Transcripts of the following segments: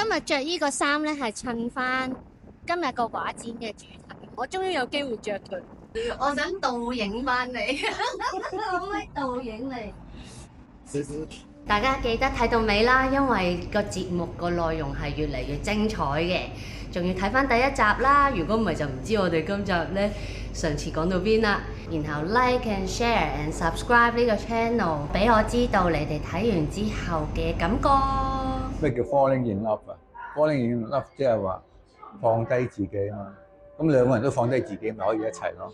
日着呢個衫咧係襯翻今日個畫展嘅主題。我終於有機會着佢，我想倒影翻你，可唔可以倒影你？大家記得睇到尾啦，因為個節目個內容係越嚟越精彩嘅，仲要睇翻第一集啦。如果唔係就唔知我哋今集咧上次講到邊啦。然後 like and share and subscribe 呢個 channel， 俾我知道你哋睇完之後嘅感覺。咩叫 falling in love 啊？falling in love 即係話放低自己啊嘛。咁兩個人都放低自己，咪可以一齊咯。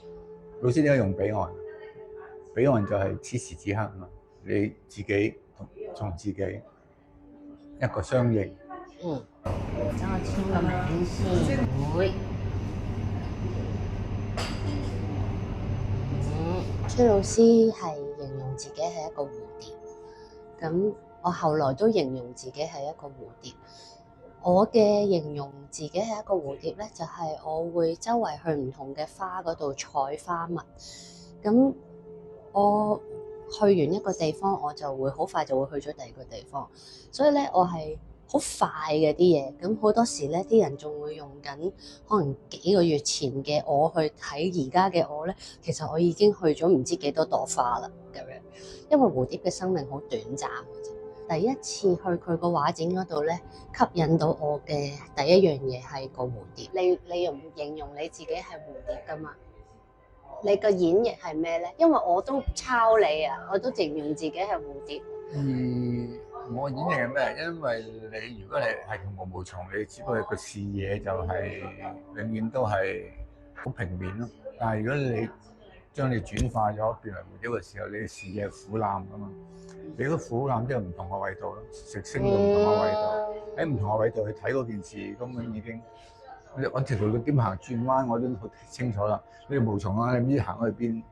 老師點解用彼岸？彼岸就係此時此刻啊嘛，你自己同自己一個相認。等我簽個名先。會。崔老師係形容自己係一個蝴蝶，咁我後來都形容自己係一個蝴蝶。我嘅形容自己係一個蝴蝶咧，就係我會周圍去唔同嘅花嗰度採花蜜。咁我去完一個地方，我就會好快就會去咗第二個地方。所以咧，我係好快嘅啲嘢。咁好多時咧，啲人仲會用緊可能幾個月前嘅我去睇而家嘅我咧，其實我已經去咗唔知幾多朵花啦咁樣。因為蝴蝶嘅生命好短暫嘅啫。第一次去佢個畫展嗰度咧，吸引到我嘅第一樣嘢係個蝴蝶。你用形容你自己係蝴蝶㗎嘛？你個演繹係咩咧？因為我都抄你啊，我都形容自己係蝴蝶。我演繹係咩？因為你如果係條毛毛蟲，你只不過個視野就係永遠都係好平面咯。但係如果你將你轉化咗變為蝴蝶嘅時候，你嘅視野係俯瞰㗎嘛。你個俯瞰都有唔同嘅維度咯，食星都唔同嘅維度，喺唔同嘅維度去睇嗰件事，根本已經我條路點行轉彎我都好清楚啦。呢個毛蟲啊，你唔知行去邊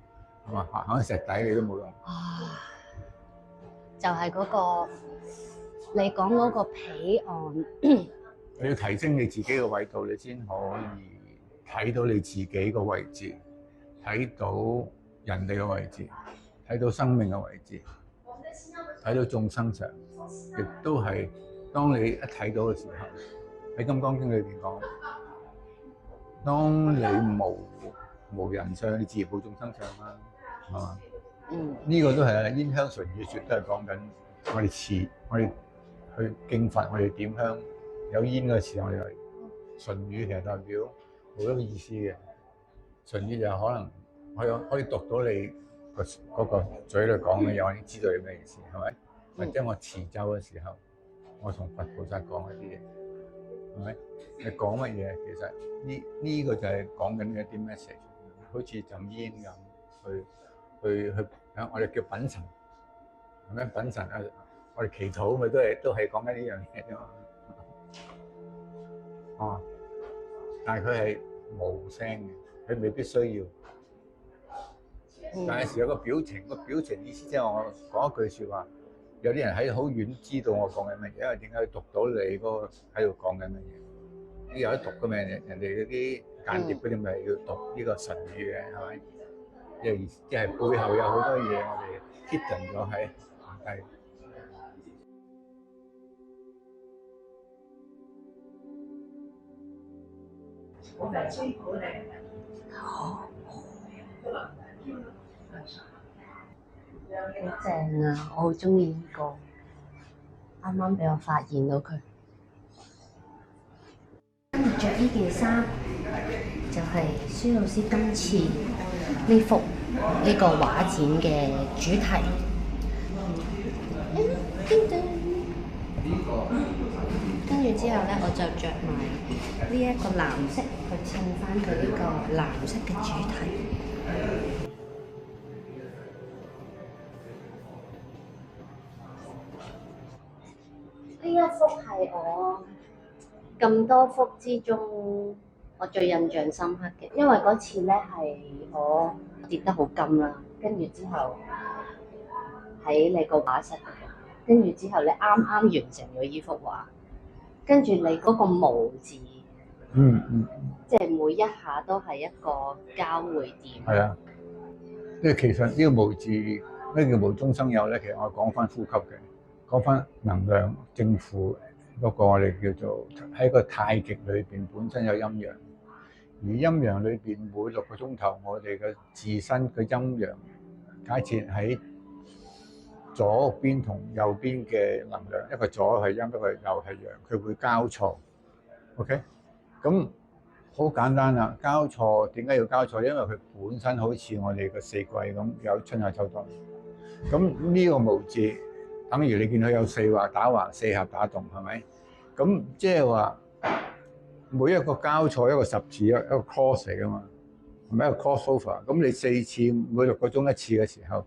係嘛？行去石底你都冇用。就係嗰個你講嗰個彼岸。你要提升你自己嘅維度，你先可以睇到你自己個位置，睇到人哋嘅位置，睇到生命嘅位置，睇到眾生上，亦都係當你一睇到嘅時候，喺《金剛經》裏邊講，當你無人相，你自然冇眾生相啦，係嘛？呢個都係啊，煙香純雨雪都係講緊我哋去敬佛，我哋點香有煙嘅時候，我哋純雨其實代表冇一個意思嘅，純雨就可能可以讀到你嗰個嘴裏講嘅嘢，我已經知道你咩意思，係咪？或者我持咒嘅時候，我同佛菩薩講一啲嘢，係咪？你講乜嘢？其實呢個就係講緊一啲 message， 好似陣煙咁去我哋叫品神，係咪品神啊？我哋祈禱咪都係講緊呢樣嘢啫嘛。但係佢係無聲嘅，佢未必需要。但係有時有個表情，意思即係我講一句説話，有啲人喺好遠知道我講緊乜嘢，因為點解讀到你嗰個喺度講緊乜嘢？你有得讀嘅咩？人哋嗰啲間諜嗰啲咪要讀呢個神語嘅，係咪？即係背後有好多嘢，我哋 hidden 咗喺係。好正啊！我好中意呢個，啱啱俾我發現到佢。跟住着呢件衫，就係孫老師今次呢幅呢個畫展嘅主題。跟住之後咧，我就着埋呢一個藍色去襯翻佢呢個藍色嘅主題。呢一幅係我咁多幅之中，我最印象深刻嘅，因為嗰次咧係我跌得好金啦，跟住之後喺你個畫室嗰度，跟住之後你啱啱完成咗依幅畫，跟住你嗰個無字，即係每一下都係一個交匯點。係啊，因為其實呢個無字咩叫無中生有咧？其實我講翻呼吸嘅，講翻能量正負嗰個我哋叫做喺個太極裏邊本身有陰陽，而陰陽裏邊每6個鐘頭，我哋嘅自身嘅陰陽，假設喺左邊同右邊嘅能量，一個左係陰，一個右係陽，佢會交錯。OK， 咁好簡單啦。交錯點解要交錯？因為佢本身好似我哋嘅四季咁，有春夏秋冬。咁呢個無字，等於你見到有4畫打橫，4合打戙，係咪？咁即係話每一個交錯一個十字，一個 cross 嚟噶嘛，係咪一個 crossover？咁你4次每6個鐘1次嘅時候，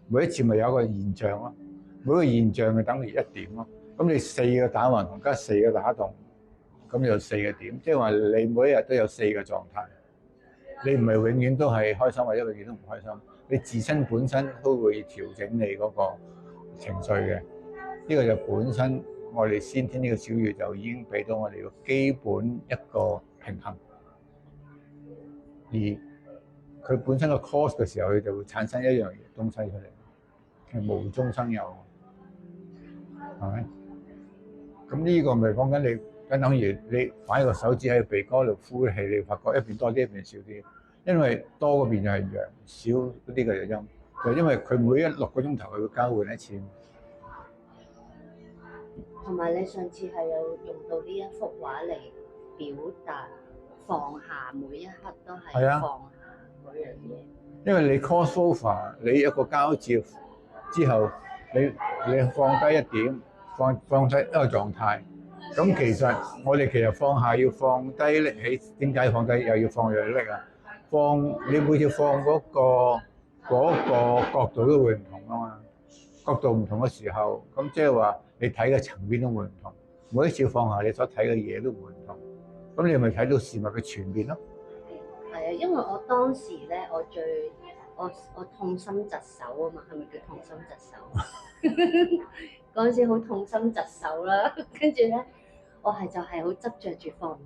每一次咪有一個現象咯。每個現象咪等於1點咯。咁你4個打橫同加4個打戙，咁有4個點，即係話你每一日都有4個狀態。你唔係永遠都係開心，或者永遠都唔開心。你自身本身都會調整你嗰個情緒嘅。呢個就本身我哋先天呢個小月就已經俾到我哋個基本一個平衡。而佢本身個 cause 嘅時候，佢就會產生一樣東西出嚟，係無中生有，係咪？咁呢個咪講緊你，等於你擺個手指喺鼻哥度呼氣，你發覺一邊多啲，一邊少啲。因為多嗰邊就係陽，少嗰啲嘅就陰，就因為佢每6個鐘頭佢會交換一次。同埋你上次係有用到呢一幅畫嚟表達放下，每一刻都係放下嗰樣嘢。因為你 cross over， 你一個交接之後，你放低一點，放低一個狀態。咁其實我哋其實放下要放低拎起，點解放低又要放又要拎啊？你每次放嗰個角度都會唔同啊嘛，角度唔同嘅時候，咁即係話你睇嘅層面都會唔同。每一次放下你所睇嘅嘢都會唔同，咁你咪睇到事物嘅全面咯。係啊，因為我當時咧，我痛心疾首啊嘛，係咪叫痛心疾首？嗰陣時好痛心疾首啦，跟住咧，我就係好執着住放唔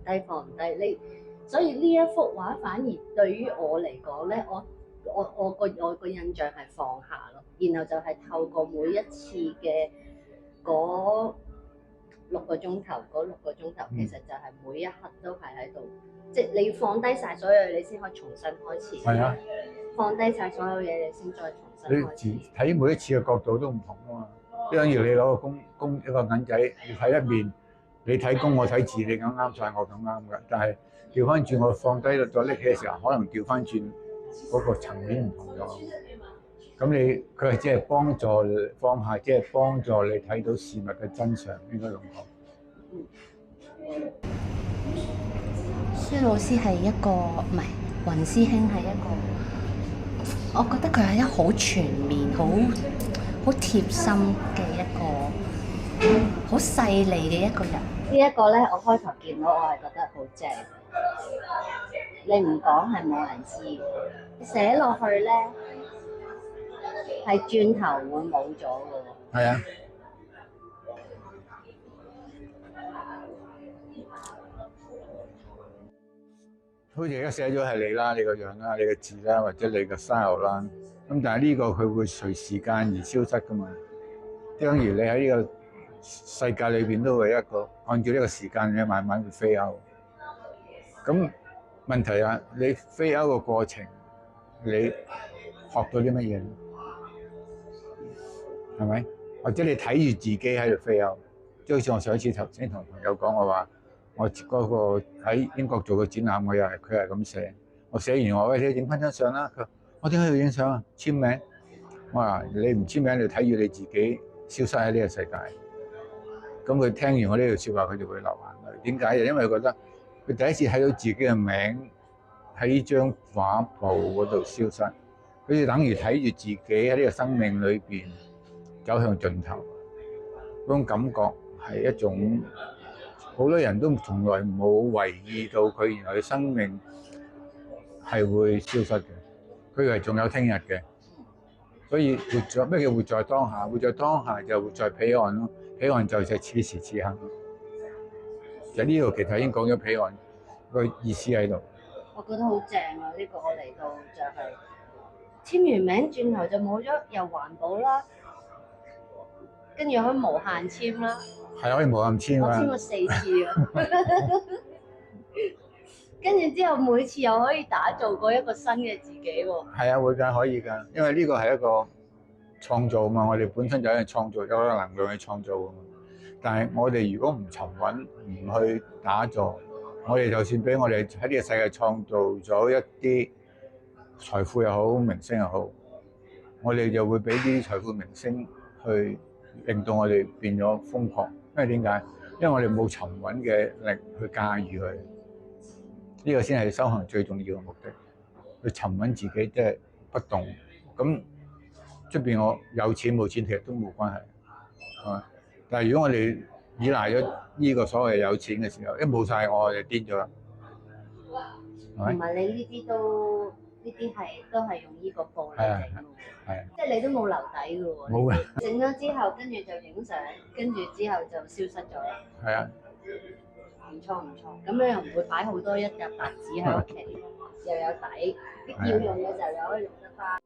低你。所以呢一幅畫反而對於我嚟講咧，我個印象係放下咯，然後就係透過每一次嘅嗰6個鐘頭，其實就係每一刻都係喺度，即係你要放低晒所有嘢，你先可以重新開始。係啊，放低晒所有嘢，你先再重新開始。你睇每一次嘅角度都唔同啊嘛，即係等於你攞個公一個銀仔，你睇一面，你睇公我睇字，你咁啱晒，我咁啱㗎，但係調翻轉我放低再拎起嘅時候，可能調翻轉嗰個層面唔同咗。咁佢係只係幫助放下，即係幫助你睇到事物嘅真相，應該咁講。蕭老師係一個，唔係雲師兄係一個，我覺得佢係一好全面、好貼心嘅一個，好細膩嘅一個人。呢一個咧，我開頭見到我係覺得好正，你唔講係冇人知，寫落去咧係轉頭會冇咗嘅喎。係啊。好似而家寫咗係你啦，你個樣啦，你嘅字啦，或者你嘅 style 啦。咁但係呢個佢會隨時間而消失噶嘛？等於你喺呢個世界裏邊都會一個按照呢個時間，你慢慢會飛歐。咁問題啊，你飛歐嘅過程，你學到啲乜嘢？係咪？或者你睇住自己喺度飛歐，即係好似我上一次頭先同朋友講，我話我嗰個喺英國做嘅展覽，佢係咁寫。我寫完我話喂，你影翻張相啦。佢話我點解要影相啊？簽名。我話你唔簽名，你睇住你自己消失喺呢個世界。咁佢聽完我呢句説話，佢就會流眼淚。點解？因為佢覺得佢第一次睇到自己嘅名喺呢張畫布嗰度消失，佢就等於睇住自己喺呢個生命裏邊走向盡頭。嗰種感覺係一種好多人都從來冇懷疑到佢原來嘅生命係會消失嘅，佢以為仲有聽日嘅。所以活在咩叫活在當下？活在當下就活在彼岸咯，彼岸就係此時此刻。就呢度其實已經講咗彼岸個意思喺度。我覺得好正啊！呢個我嚟到就係簽完名，轉頭就冇咗，又環保啦，跟住可以無限簽啦。係可以無限簽啊！我簽過4次啊。跟住之後每次又可以打造過一個新嘅自己喎。係啊，會㗎，可以㗎，因為呢個係一個創造啊嘛，我哋本身就係創造，有個能量去創造啊嘛。但係我哋如果唔沉穩，唔去打造，我哋就算俾我哋喺呢個世界創造咗一啲財富又好，明星又好，我哋就會俾啲財富明星去令到我哋變咗瘋狂。因為點解？因為我哋冇沉穩嘅力去駕馭佢。呢個先係修行最重要嘅目的，去沉穩自己，即係不動。咁出邊我有錢冇錢其實都冇關係，係嘛？但係如果我哋依賴咗呢個所謂有錢嘅時候，一冇晒我就癲咗啦，係咪？唔係你呢啲都都係用呢個布嚟整嘅喎，係即係你都冇留底嘅喎。冇嘅。整咗之後，跟住就影相，跟住之後就消失咗啦。係啊，唔錯唔錯，咁樣又唔會擺好多一沓白紙喺屋企，又有底，啲要用嘅時候又可以用得翻。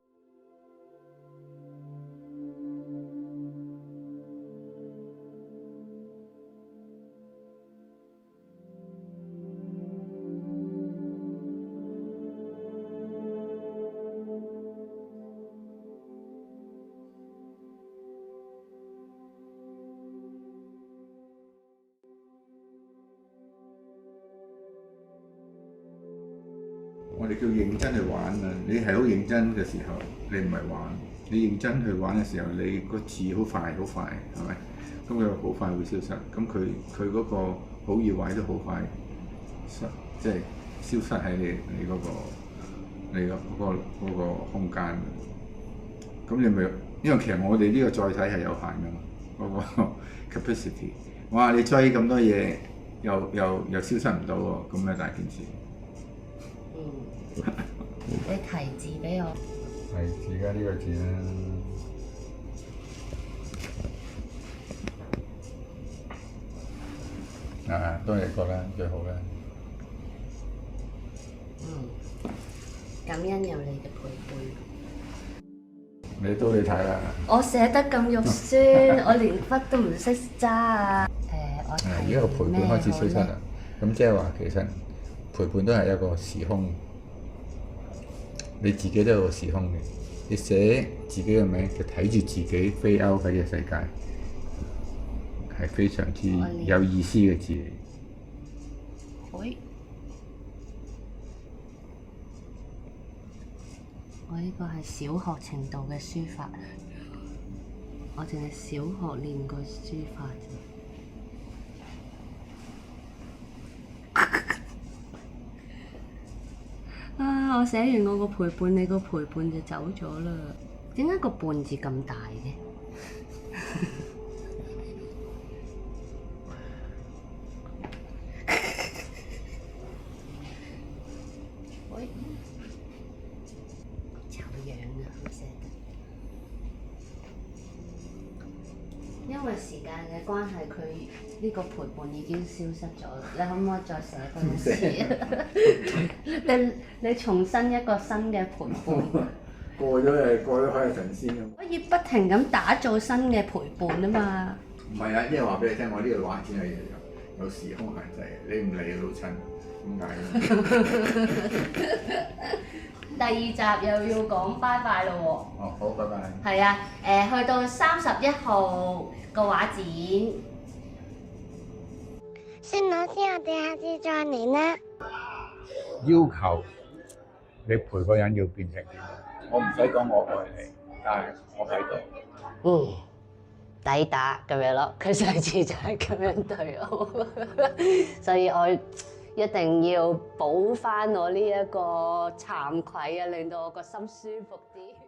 我哋叫認真去玩啊！你係好認真嘅時候，你唔係玩；你認真去玩嘅時候，你個字好快好快，係咪？咁佢好快會消失。咁佢嗰個好與壞都好快即係消失喺你嗰個空間。咁你咪因為其實我哋呢個載體係有限㗎嘛，嗰個 capacity。哇！你追咁多嘢，又消失唔到喎，咁咩大件事？你提字俾我。提字㗎呢個字啦。啊，多謝過啦，最好啦。感恩有你嘅陪伴。你都你睇啦。我寫得咁肉酸，我連筆都唔識揸啊！我而家個陪伴開始消失啦，咁即係話其實陪伴都係一個時空，你自己都有個時空嘅。你寫自己嘅名，就睇住自己飛歐喺呢個世界，係非常之有意思嘅字。我呢個係小學程度嘅書法，我淨係小學練過書法啫。我寫完我個陪伴，你個陪伴就走咗啦。點解個伴字咁大嘅？醜樣啊，好寫得。因為時間嘅關係，佢呢個陪伴已經消失咗啦。你可唔可以再寫多一次？你重新一個新嘅陪伴。過咗可以神仙咁。可以不停咁打造新嘅陪伴啊嘛。唔係啊，因為話俾你聽，我呢個畫展係有時空限制嘅，你唔嚟老親，點解？第二集又要講拜拜咯喎。哦，好，拜拜。係啊，去到31號個畫展。孫老師，我哋下次再嚟啦。要求你陪個人要變成點？我唔使講我愛你，但係我喺度。抵打咁樣咯，佢上次就係咁樣對我，所以我一定要補翻我呢一個慚愧啊，令到我個心舒服啲。